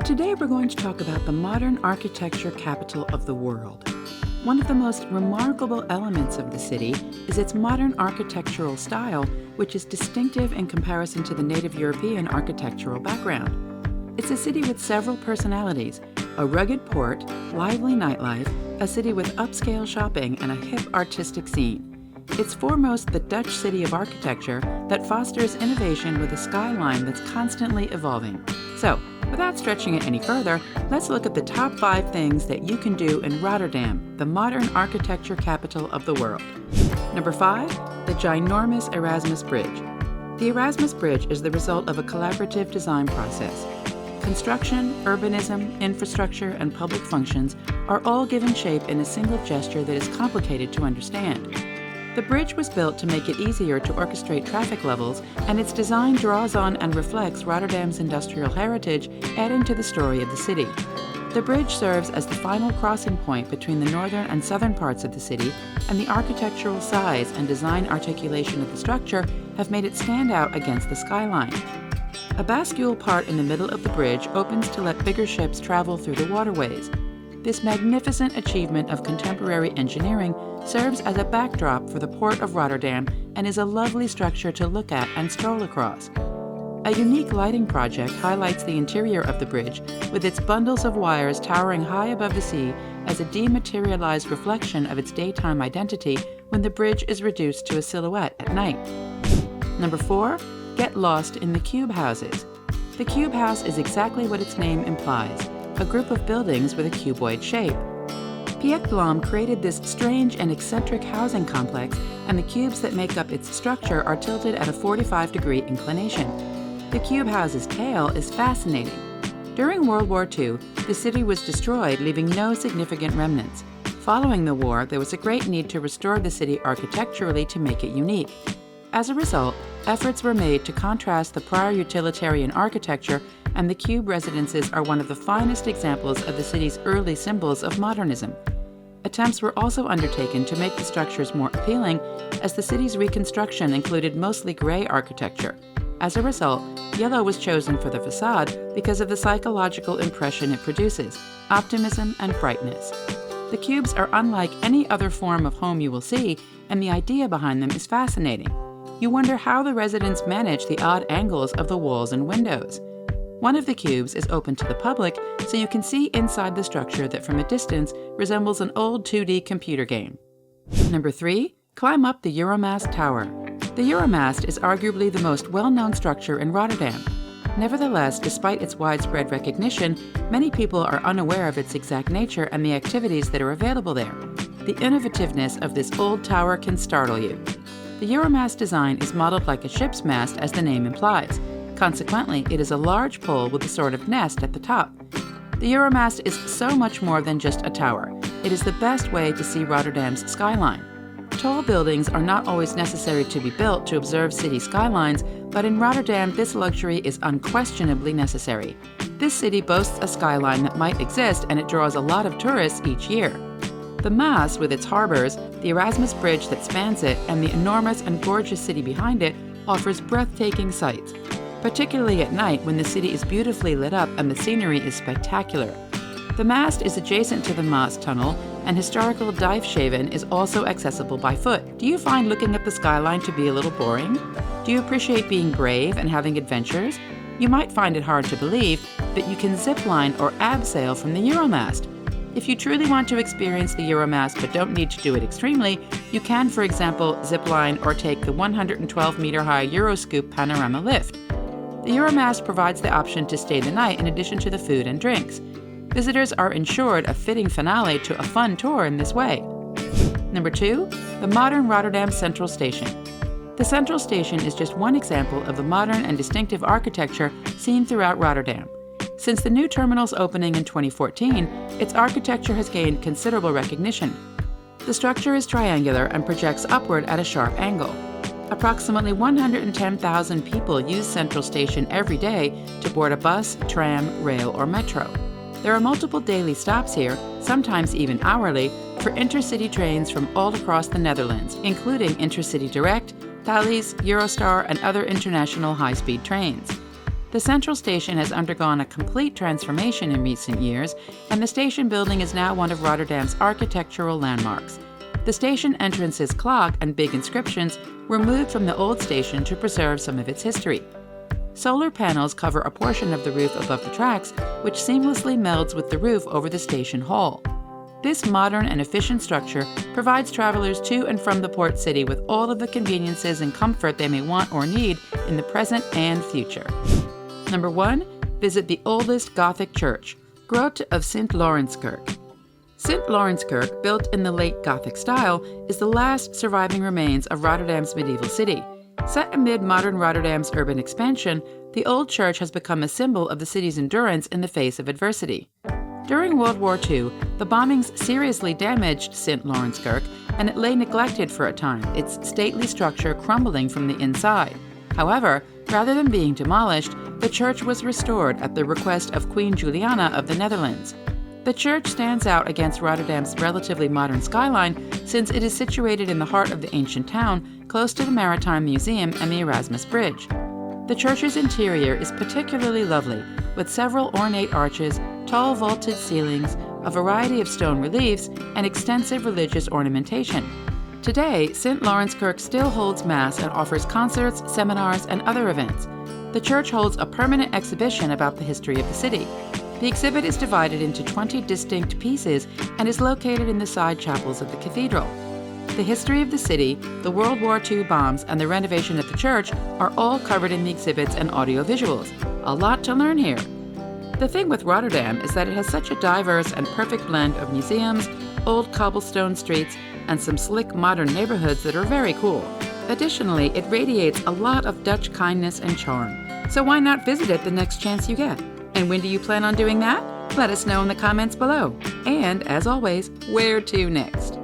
Today we're going to talk about the modern architecture capital of the world. One of the most remarkable elements of the city is its modern architectural style, which is distinctive in comparison to the native European architectural background. It's a city with several personalities, a rugged port, lively nightlife, a city with upscale shopping, and a hip artistic scene. It's foremost the Dutch city of architecture that fosters innovation with a skyline that's constantly evolving. So, without stretching it any further, let's look at the top 5 things that you can do in Rotterdam, the modern architecture capital of the world. Number 5, the ginormous Erasmus Bridge. The Erasmus Bridge is the result of a collaborative design process. Construction, urbanism, infrastructure, and public functions are all given shape in a single gesture that is complicated to understand. The bridge was built to make it easier to orchestrate traffic levels, and its design draws on and reflects Rotterdam's industrial heritage, adding to the story of the city. The bridge serves as the final crossing point between the northern and southern parts of the city, and the architectural size and design articulation of the structure have made it stand out against the skyline. A bascule part in the middle of the bridge opens to let bigger ships travel through the waterways. This magnificent achievement of contemporary engineering serves as a backdrop for the port of Rotterdam and is a lovely structure to look at and stroll across. A unique lighting project highlights the interior of the bridge, with its bundles of wires towering high above the sea as a dematerialized reflection of its daytime identity when the bridge is reduced to a silhouette at night. Number 4, get lost in the cube houses. The cube house is exactly what its name implies, a group of buildings with a cuboid shape. Piet Blom created this strange and eccentric housing complex, and the cubes that make up its structure are tilted at a 45-degree inclination. The cube house's tale is fascinating. During World War II, the city was destroyed, leaving no significant remnants. Following the war, there was a great need to restore the city architecturally to make it unique. As a result, efforts were made to contrast the prior utilitarian architecture, and the cube residences are one of the finest examples of the city's early symbols of modernism. Attempts were also undertaken to make the structures more appealing, as the city's reconstruction included mostly gray architecture. As a result, yellow was chosen for the facade because of the psychological impression it produces, optimism and brightness. The cubes are unlike any other form of home you will see, and the idea behind them is fascinating. You wonder how the residents manage the odd angles of the walls and windows. One of the cubes is open to the public, so you can see inside the structure that from a distance resembles an old 2D computer game. Number 3, climb up the Euromast Tower. The Euromast is arguably the most well-known structure in Rotterdam. Nevertheless, despite its widespread recognition, many people are unaware of its exact nature and the activities that are available there. The innovativeness of this old tower can startle you. The Euromast design is modeled like a ship's mast, as the name implies. Consequently, it is a large pole with a sort of nest at the top. The Euromast is so much more than just a tower. It is the best way to see Rotterdam's skyline. Tall buildings are not always necessary to be built to observe city skylines, but in Rotterdam this luxury is unquestionably necessary. This city boasts a skyline that might exist, and it draws a lot of tourists each year. The Maas, with its harbors, the Erasmus Bridge that spans it, and the enormous and gorgeous city behind it, offers breathtaking sights, particularly at night when the city is beautifully lit up and the scenery is spectacular. The mast is adjacent to the Maas Tunnel, and historical Dijfshaven is also accessible by foot. Do you find looking at the skyline to be a little boring? Do you appreciate being brave and having adventures? You might find it hard to believe, but you can zipline or abseil from the Euromast. If you truly want to experience the Euromast but don't need to do it extremely, you can, for example, zipline or take the 112-meter-high Euroscoop panorama lift. The Euromast provides the option to stay the night in addition to the food and drinks. Visitors are ensured a fitting finale to a fun tour in this way. Number 2, the modern Rotterdam Central Station. The Central Station is just one example of the modern and distinctive architecture seen throughout Rotterdam. Since the new terminal's opening in 2014, its architecture has gained considerable recognition. The structure is triangular and projects upward at a sharp angle. Approximately 110,000 people use Central Station every day to board a bus, tram, rail, or metro. There are multiple daily stops here, sometimes even hourly, for intercity trains from all across the Netherlands, including Intercity Direct, Thalys, Eurostar, and other international high-speed trains. The central station has undergone a complete transformation in recent years, and the station building is now one of Rotterdam's architectural landmarks. The station entrance's clock and big inscriptions were moved from the old station to preserve some of its history. Solar panels cover a portion of the roof above the tracks, which seamlessly melds with the roof over the station hall. This modern and efficient structure provides travelers to and from the port city with all of the conveniences and comfort they may want or need in the present and future. Number 1. Visit the oldest Gothic church, Grote of St. Laurenskerk. St. Laurenskerk, built in the late Gothic style, is the last surviving remains of Rotterdam's medieval city. Set amid modern Rotterdam's urban expansion, the old church has become a symbol of the city's endurance in the face of adversity. During World War II, the bombings seriously damaged St. Laurenskerk, and it lay neglected for a time, its stately structure crumbling from the inside. However, rather than being demolished, the church was restored at the request of Queen Juliana of the Netherlands. The church stands out against Rotterdam's relatively modern skyline since it is situated in the heart of the ancient town, close to the Maritime Museum and the Erasmus Bridge. The church's interior is particularly lovely, with several ornate arches, tall vaulted ceilings, a variety of stone reliefs, and extensive religious ornamentation. Today, St. Laurenskerk still holds Mass and offers concerts, seminars, and other events. The church holds a permanent exhibition about the history of the city. The exhibit is divided into 20 distinct pieces and is located in the side chapels of the cathedral. The history of the city, the World War II bombs, and the renovation of the church are all covered in the exhibits and audio visuals. A lot to learn here. The thing with Rotterdam is that it has such a diverse and perfect blend of museums, old cobblestone streets, and some slick modern neighborhoods that are very cool. Additionally, it radiates a lot of Dutch kindness and charm. So why not visit it the next chance you get? And when do you plan on doing that? Let us know in the comments below. And, as always, where to next?